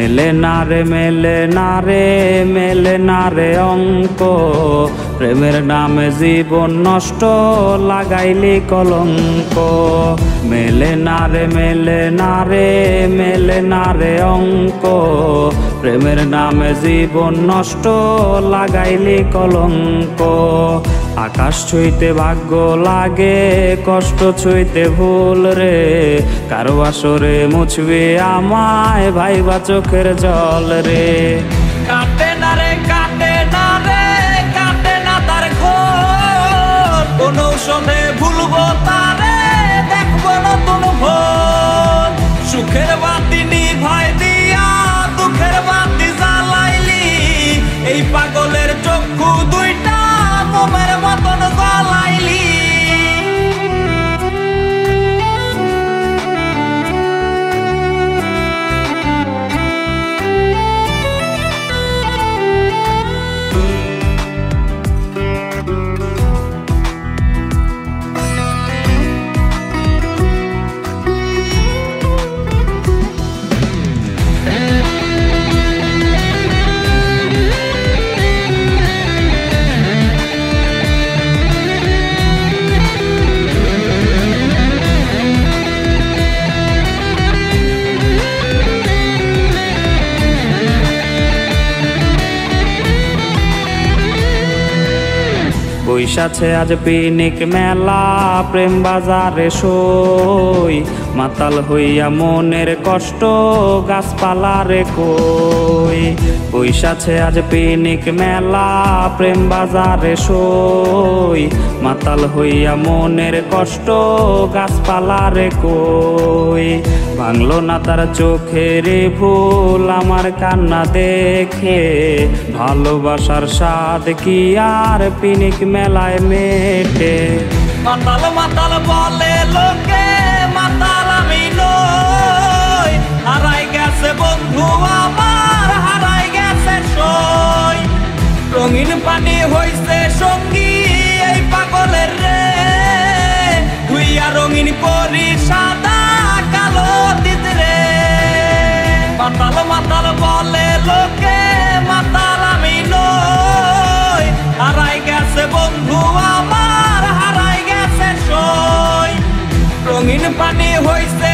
মেলে না রে অঙ্ক, প্রেমের নামে জীবন নষ্ট লাগাইলি কলঙ্ক। মেলে না রে অঙ্ক, প্রেমের নামে জীবন নষ্ট লাগাইলি কলঙ্ক। আকাশ ছুঁইতে ভাগ্য লাগে, কষ্ট ছুঁইতে ভুল রে, কারো আসরে মুছবে আমায় ভাইবা চোখের জল রে। কাটে না রে তার ঘোর, কোন ঔষধে ভুলবো তারে, দেখবো নতুন ভোর। সুখের বাতি নিভাই দিয়া দুঃখের বাতি জ্বালাইলি, এই পাগলের চক্ষু দুইটা মোমের মতন জ্বালাইলি। বৈশাছে আজ পিনিক মেলা, প্রেম বাজারে সই, মাতাল হইয়া মনের কষ্ট গাছপালারে কই। বৈশাছে আজ পিনিক মেলা, প্রেম বাজারে সই, মাতাল হইয়া মনের কষ্ট গাছপালারে কই। ভাঙলো না তার চোখের ভুল আমার কান্না দেখে, ভালোবাসার স্বাদ কি আর পিনিক মেলায় মেটে। মাতাল বলে লোকে, মাতাল আমি নই, হারাই গেছে বন্ধু আমার, হারাই গেছে সই। রঙিন পানি হইছে সঙ্গী এই পাগলের রে, ধুইয়া রঙিন করি সাদা কালো দিত রে। মাতাল বলে লোকে, মাতাল আমি নই, হারাই গেছে বন্ধু আমার, হারাই গেছে সই। রঙিন পানি হইছে